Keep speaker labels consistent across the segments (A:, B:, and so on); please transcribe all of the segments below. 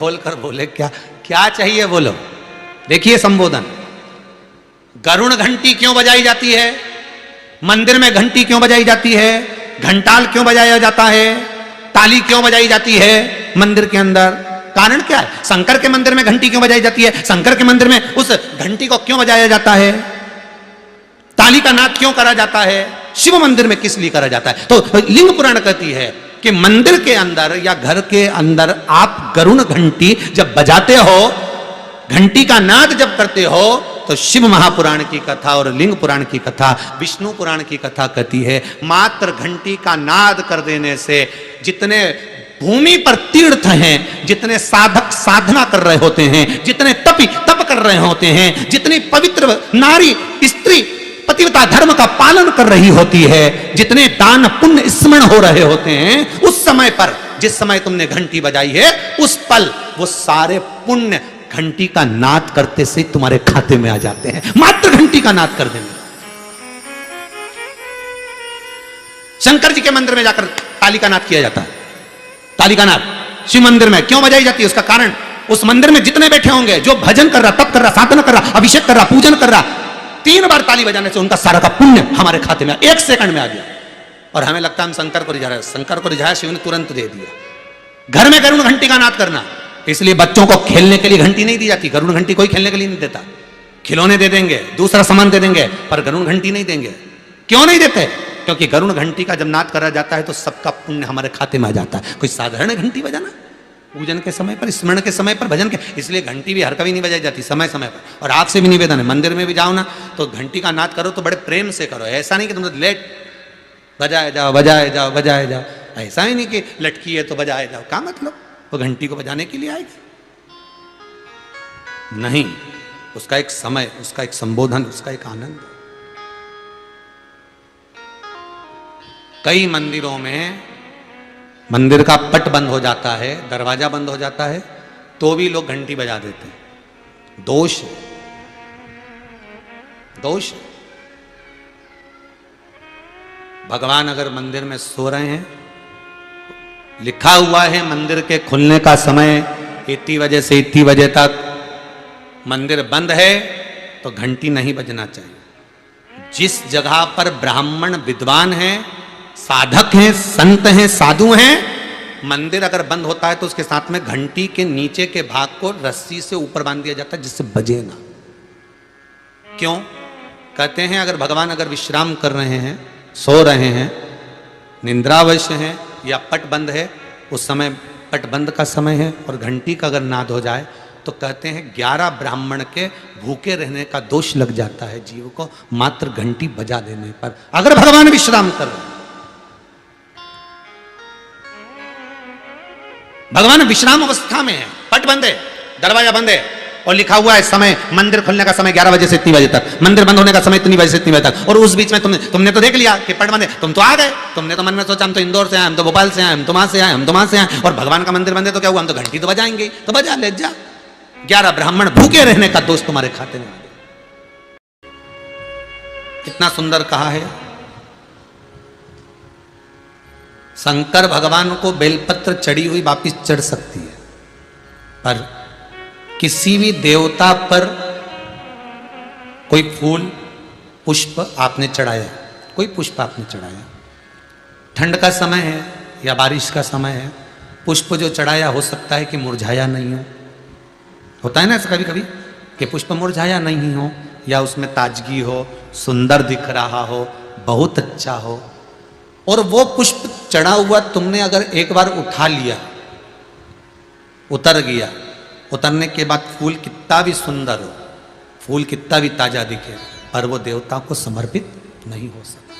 A: खोलकर बोले क्या क्या चाहिए बोलो। देखिए संबोधन, गरुण घंटी क्यों बजाई जाती है, मंदिर में घंटी क्यों बजाई जाती है, घंटाल क्यों बजाया जाता है, ताली क्यों बजाई जाती है मंदिर के अंदर, कारण क्या है। शंकर के मंदिर में घंटी क्यों बजाई जाती है, शंकर के मंदिर में उस घंटी को क्यों बजाया जाता है, ताली का नाद क्यों करा जाता है, शिव मंदिर में किस लिए करा जाता है। तो लिंग पुराण कहती है कि मंदिर के अंदर या घर के अंदर आप गरुण घंटी जब बजाते हो, घंटी का नाद जब करते हो, तो शिव महापुराण की कथा और लिंग पुराण की कथा, विष्णु पुराण की कथा कहती है मात्र घंटी का नाद कर देने से जितने भूमि पर तीर्थ हैं, जितने साधक साधना कर रहे होते हैं, जितने तपी तप कर रहे होते हैं, जितनी पवित्र नारी स्त्री पतिव्रता धर्म का पालन कर रही होती है, जितने दान पुण्य स्मरण हो रहे होते हैं, उस समय पर जिस समय तुमने घंटी बजाई है उस पल वो सारे पुण्य घंटी का नाद करते से तुम्हारे खाते में आ जाते हैं, मात्र घंटी का नाद कर देंगे। शंकर जी के मंदिर में जाकर ताली का नाद किया जाता है। ताली का नाद शिव मंदिर में क्यों बजाई जाती है, उसका कारण उस मंदिर में जितने बैठे होंगे, जो भजन कर रहा, तप कर रहा, साधना कर रहा, अभिषेक कर रहा, पूजन कर रहा, 3 बार ताली बजाने से उनका सारा का पुण्य हमारे खाते में 1 सेकंड में आ गया। और हमें लगता है हम शंकर को रिझा रहे हैं, शंकर को रिझाया, शिव ने तुरंत दे दिया। घर में गरुण घंटी का नाद करना, इसलिए बच्चों को खेलने के लिए घंटी नहीं दी जाती। गरुण घंटी कोई खेलने के लिए नहीं देता, खिलौने दे देंगे, दूसरा सामान दे देंगे, पर गरुण घंटी नहीं देंगे। क्यों नहीं देते, क्योंकि गरुण घंटी का जब नाद करा जाता है तो सबका पुण्य हमारे खाते में आ जाता है। कोई साधारण घंटी बजाना पूजन के समय पर, स्मरण के समय पर, भजन के, इसलिए घंटी भी हर कभी नहीं बजाई जाती, समय समय पर। और आपसे भी निवेदन है, मंदिर में भी जाओ ना तो घंटी का नाद करो तो बड़े प्रेम से करो, ऐसा नहीं कि तुम लेट बजाए जाओ बजाए जाओ बजाए जाओ, ऐसा ही नहीं कि लटकी है तो बजाए जाओ। क्या मतलब, वो घंटी को बजाने के लिए आएगी नहीं, उसका एक समय, उसका एक संबोधन, उसका एक आनंद। कई मंदिरों में मंदिर का पट बंद हो जाता है, दरवाजा बंद हो जाता है, तो भी लोग घंटी बजा देते हैं। दोष दोष भगवान अगर मंदिर में सो रहे हैं, लिखा हुआ है मंदिर के खुलने का समय इतनी बजे से इतनी बजे तक, मंदिर बंद है तो घंटी नहीं बजना चाहिए। जिस जगह पर ब्राह्मण विद्वान हैं, साधक हैं, संत हैं, साधु हैं, मंदिर अगर बंद होता है तो उसके साथ में घंटी के नीचे के भाग को रस्सी से ऊपर बांध दिया जाता है जिससे बजे ना। क्यों कहते हैं, अगर भगवान अगर विश्राम कर रहे हैं, सो रहे हैं, निंद्रावश हैं या पट बंद है, उस समय पट बंद का समय है और घंटी का अगर नाद हो जाए तो कहते हैं 11 ब्राह्मण के भूखे रहने का दोष लग जाता है जीव को, मात्र घंटी बजा देने पर, अगर भगवान विश्राम कर रहे हैं। भगवान विश्राम अवस्था में है, पट बंद है, दरवाजा बंद है और लिखा हुआ है समय, मंदिर खुलने का समय 11 बजे से इतनी बजे तक, मंदिर बंद होने का समय इतनी बजे से इतनी बजे तक, और उस बीच में तुमने तो देख लिया कि पट बंद है, तुम तो आ गए, तुमने तो मन में सोचा हम तो इंदौर से आए, हम तो भोपाल से आए, हम तो वहां से आए, हम तो वहां से आए, और भगवान का मंदिर बंद है तो क्या हुआ, हम तो घंटी तो बजाएंगे, तो बजा ले जा। 11 ब्राह्मण भूखे रहने का दोष तुम्हारे खाते में आ गया। कितना सुंदर कहा है। शंकर भगवान को बेलपत्र चढ़ी हुई वापिस चढ़ सकती है, पर किसी भी देवता पर कोई फूल पुष्प आपने चढ़ाया, कोई पुष्प आपने चढ़ाया, ठंड का समय है या बारिश का समय है, पुष्प जो चढ़ाया हो सकता है कि मुरझाया नहीं हो, होता है ना ऐसा कभी कभी कि पुष्प मुरझाया नहीं हो, या उसमें ताजगी हो, सुंदर दिख रहा हो, बहुत अच्छा हो, और वो पुष्प चढ़ा हुआ तुमने अगर एक बार उठा लिया, उतर गया, उतरने के बाद फूल कितना भी सुंदर हो, फूल कितना भी ताजा दिखे, पर वो देवता को समर्पित नहीं हो सकता।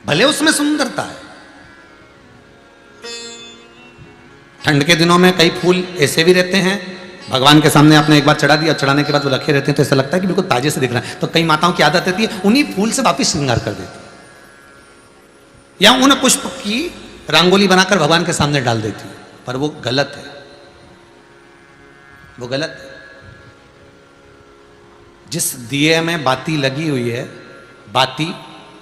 A: भले उसमें सुंदरता है। ठंड के दिनों में कई फूल ऐसे भी रहते हैं, भगवान के सामने आपने एक बार चढ़ा दिया, चढ़ाने के बाद वो रखे रहते हैं तो ऐसा लगता है कि बिल्कुल ताजे से दिख रहा है, तो कई माताओं की आदत रहती है उन्हीं फूल से वापिस श्रृंगार कर देती है, या उन पुष्प की रंगोली बनाकर भगवान के सामने डाल देती है, पर वो गलत है, वो गलत है। जिस दिए में बाती लगी हुई है, बाती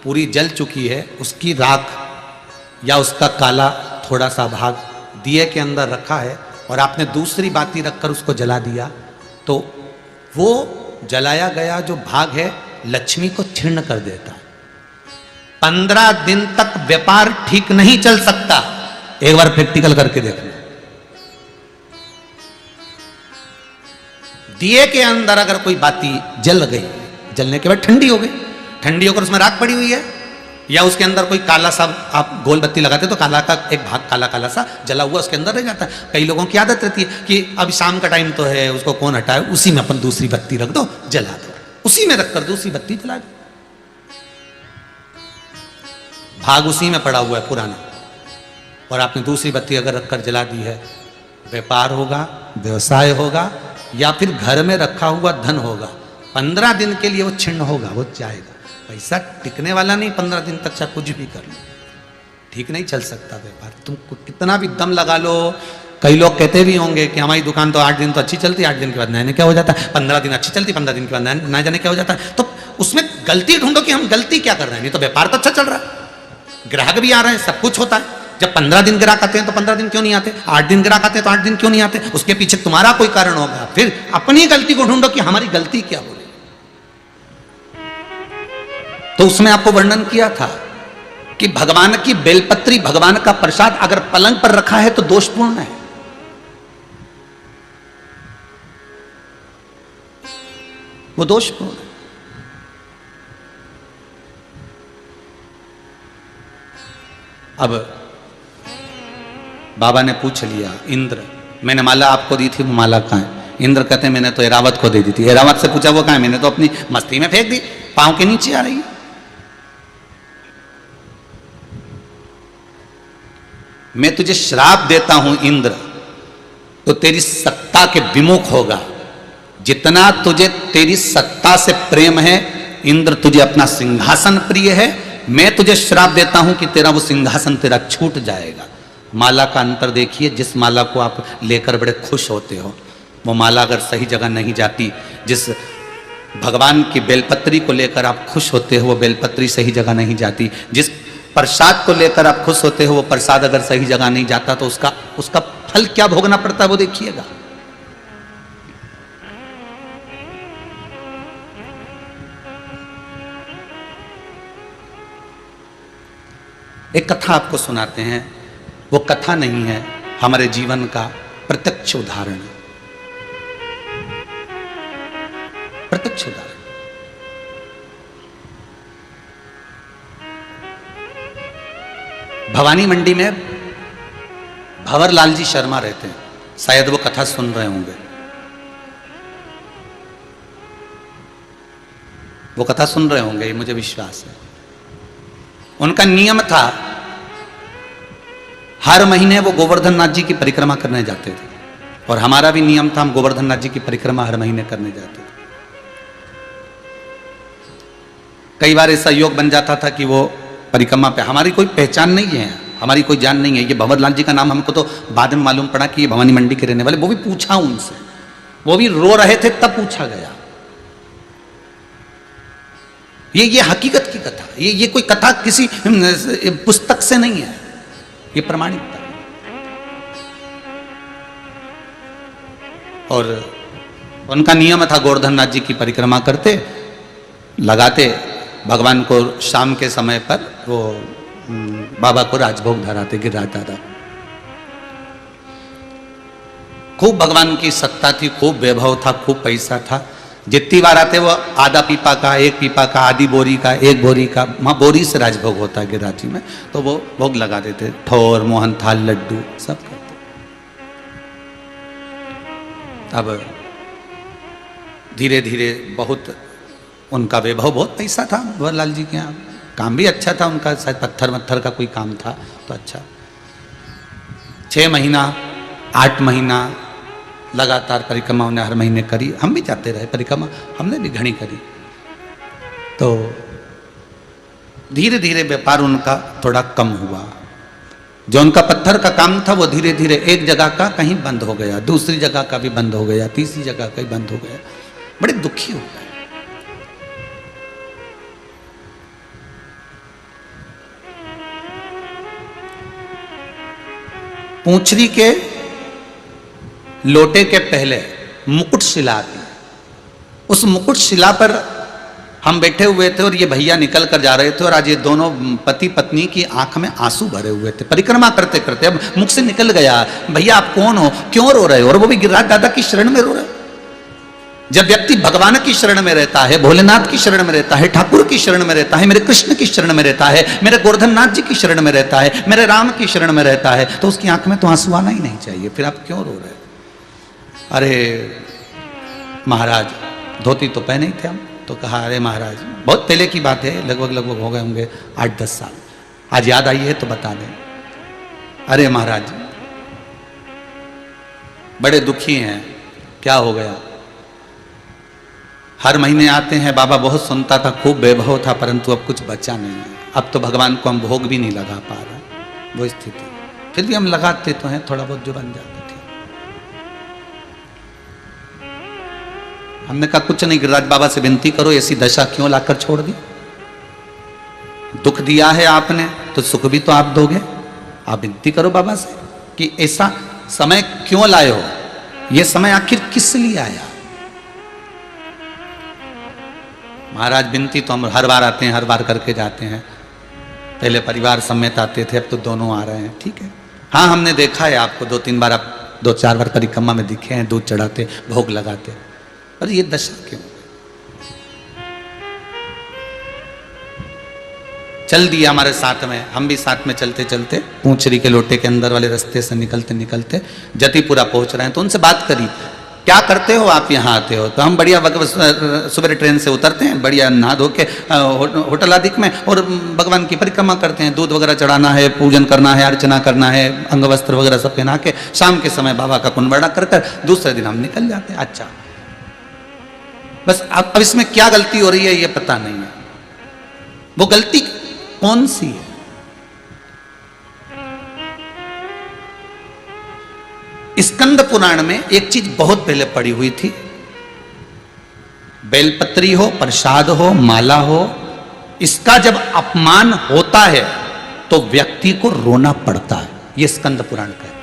A: पूरी जल चुकी है, उसकी राख या उसका काला थोड़ा सा भाग दिए के अंदर रखा है और आपने दूसरी बाती रखकर उसको जला दिया, तो वो जलाया गया जो भाग है लक्ष्मी को क्षीण कर देता है। 15 दिन तक व्यापार ठीक नहीं चल सकता। एक बार प्रैक्टिकल करके देखना। दिए के अंदर अगर कोई बाती जल गई, जलने के बाद ठंडी हो गई, ठंडी होकर उसमें राख पड़ी हुई है, या उसके अंदर कोई काला सा आप गोल बत्ती लगाते तो काला का एक भाग काला काला सा जला हुआ उसके अंदर रह जाता है। कई लोगों की आदत रहती है कि अभी शाम का टाइम तो है, उसको कौन हटाए, उसी में अपन दूसरी बत्ती रख दो, जला दो, उसी में रखकर दूसरी बत्ती जला दो। भाग उसी में पड़ा हुआ है पुराना, और आपने दूसरी बत्ती अगर रखकर जला दी है, व्यापार होगा, व्यवसाय होगा, या फिर घर में रखा हुआ धन होगा। 15 दिन के लिए वो छिन्न होगा, वो जाएगा। पैसा टिकने वाला नहीं 15 दिन तक, चाहे कुछ भी कर लो, ठीक नहीं चल सकता व्यापार। तुम कितना भी दम लगा लो। कई लोग कहते भी होंगे कि हमारी दुकान तो 8 दिन तो अच्छी चलती, 8 दिन के बाद नया क्या हो जाता है, 15 दिन अच्छी चलती, 15 दिन के बाद नया जाने क्या हो जाता है। तो उसमें गलती ढूंढो कि हम गलती क्या कर रहे हैं। नहीं तो व्यापार तो अच्छा चल रहा है, ग्राहक भी आ रहे हैं, सब कुछ होता है। जब 15 दिन ग्राहक आते हैं तो 15 दिन क्यों नहीं आते, 8 दिन ग्राहक आते हैं तो 8 दिन क्यों नहीं आते। उसके पीछे तुम्हारा कोई कारण होगा। फिर अपनी गलती को ढूंढो कि हमारी गलती क्या बोले। तो उसमें आपको वर्णन किया था कि भगवान की बेलपत्री, भगवान का प्रसाद अगर पलंग पर रखा है तो दोषपूर्ण है। वो दोषपूर्ण है। अब बाबा ने पूछ लिया, इंद्र मैंने माला आपको दी थी, वो माला कहां है। इंद्र कहते हैं मैंने तो एरावत को दे दी थी। एरावत से पूछा वो कहां है, मैंने तो अपनी मस्ती में फेंक दी, पांव के नीचे आ रही है। मैं तुझे श्राप देता हूं इंद्र, तो तेरी सत्ता के विमुख होगा। जितना तुझे तेरी सत्ता से प्रेम है इंद्र, तुझे अपना सिंहासन प्रिय है, मैं तुझे श्राप देता हूं कि तेरा वो सिंहासन तेरा छूट जाएगा। माला का अंतर देखिए। जिस माला को आप लेकर बड़े खुश होते हो, वो माला अगर सही जगह नहीं जाती, जिस भगवान की बेलपत्री को लेकर आप खुश होते हो, वो बेलपत्री सही जगह नहीं जाती। जिस प्रसाद को लेकर आप खुश होते हो, वो प्रसाद अगर सही जगह नहीं जाता तो उसका फल क्या भोगना पड़ता है वो देखिएगा। एक कथा आपको सुनाते हैं। वो कथा नहीं है, हमारे जीवन का प्रत्यक्ष उदाहरण है। प्रत्यक्ष उदाहरण। भवानी मंडी में भंवरलाल जी शर्मा रहते हैं, शायद वो कथा सुन रहे होंगे। वो कथा सुन रहे होंगे, ये मुझे विश्वास है। उनका नियम था, हर महीने वो गोवर्धन नाथ जी की परिक्रमा करने जाते थे, और हमारा भी नियम था, हम गोवर्धन नाथ जी की परिक्रमा हर महीने करने जाते थे। कई बार ऐसा योग बन जाता था कि वो परिक्रमा पे, हमारी कोई पहचान नहीं है, हमारी कोई जान नहीं है। ये भंवरलाल जी का नाम हमको तो बाद में मालूम पड़ा कि ये भवानी मंडी के रहने वाले। वो भी पूछा उनसे, वो भी रो रहे थे तब पूछा गया। ये हकीकत की कथा, ये कोई कथा किसी पुस्तक से नहीं है, ये प्रमाणिकता। और उनका नियम था, गोवर्धन नाथ जी की परिक्रमा करते, लगाते भगवान को शाम के समय पर वो बाबा को राजभोग धराते, गिराता दादा। खूब भगवान की सत्ता थी, खूब वैभव था, खूब पैसा था। जितनी बार आते वो आधा पीपा का, एक पीपा का, आधी बोरी का, एक बोरी का, वहाँ बोरी से राजभोग होता है गिराची में, तो वो भोग लगा देते, ठोर, मोहन थाल, लड्डू सब करते। अब धीरे धीरे बहुत उनका वैभव, बहुत पैसा था भंवरलाल जी के यहाँ, काम भी अच्छा था उनका, शायद पत्थर वत्थर का कोई काम था तो अच्छा। 6 महीना 8 महीना लगातार परिक्रमा उन्हें हर महीने करी। हम भी जाते रहे परिक्रमा, हमने भी घनी करी। तो धीरे धीरे व्यापार उनका थोड़ा कम हुआ। जो उनका पत्थर का काम था वो धीरे धीरे एक जगह का कहीं बंद हो गया, दूसरी जगह का भी बंद हो गया, तीसरी जगह का भी बंद हो गया। बड़े दुखी हो गए। पूंछरी के लोटे के पहले मुकुट शिला आती है। उस मुकुट शिला पर हम बैठे हुए थे और ये भैया निकल कर जा रहे थे और आज ये दोनों पति पत्नी की आंख में आंसू भरे हुए थे परिक्रमा करते करते। अब मुख से निकल गया, भैया आप कौन हो, क्यों रो रहे हो? और वो भी गिरिराज दादा की शरण में रो रहे। जब व्यक्ति भगवान की शरण में रहता है, भोलेनाथ की शरण में रहता है, ठाकुर की शरण में रहता है, मेरे कृष्ण की शरण में रहता है, मेरे गोवर्धन नाथ जी की शरण में रहता है, मेरे राम की शरण में रहता है, तो उसकी आंख में तो आंसू आना ही नहीं चाहिए। फिर आप क्यों रो रहे? अरे महाराज धोती तो पहने ही थे हम। तो कहा अरे महाराज, बहुत पहले की बात है, लगभग हो गए होंगे 8-10 साल, आज याद आई है तो बता दें। अरे महाराज बड़े दुखी हैं, क्या हो गया? हर महीने आते हैं, बाबा बहुत सुनता था, खूब वैभव था, परंतु अब कुछ बचा नहीं है। अब तो भगवान को हम भोग भी नहीं लगा पा रहे, वो स्थिति। फिर भी हम लगाते तो हैं, थोड़ा बहुत जो बन जाता। हमने कहा कुछ नहीं, गिरिराज बाबा से विनती करो, ऐसी दशा क्यों लाकर छोड़ दी? दुख दिया है आपने तो सुख भी तो आप दोगे। आप विनती करो बाबा से कि ऐसा समय क्यों लाए हो, यह समय आखिर किस लिए आया? महाराज विनती तो हम हर बार आते हैं, हर बार करके जाते हैं। पहले परिवार समेत आते थे, अब तो दोनों आ रहे हैं। ठीक है, हाँ हमने देखा है आपको 2-3 बार, आप 2-4 बार परिक्रमा में दिखे हैं, दूध चढ़ाते, भोग लगाते। अरे ये दशा क्यों? चल दिया हमारे साथ में, हम भी साथ में चलते चलते पूंछरी के लोटे के अंदर वाले रास्ते से निकलते निकलते जतिपुरा पहुंच रहे हैं। तो उनसे बात करी, क्या करते हो आप यहाँ आते हो? तो हम बढ़िया सुबह ट्रेन से उतरते हैं, बढ़िया नहा धो के होटल आदि में, और भगवान की परिक्रमा करते हैं। दूध वगैरह चढ़ाना है, पूजन करना है, अर्चना करना है, अंग वस्त्र वगैरह सब पहना के शाम के समय बाबा का कुंभरणा कर दूसरे दिन हम निकल जाते हैं। अच्छा, बस अब इसमें क्या गलती हो रही है ये पता नहीं है। वो गलती कौन सी है? स्कंद पुराण में एक चीज बहुत पहले पड़ी हुई थी, बेलपत्री हो, प्रसाद हो, माला हो, इसका जब अपमान होता है तो व्यक्ति को रोना पड़ता है। ये स्कंद पुराण कहता है।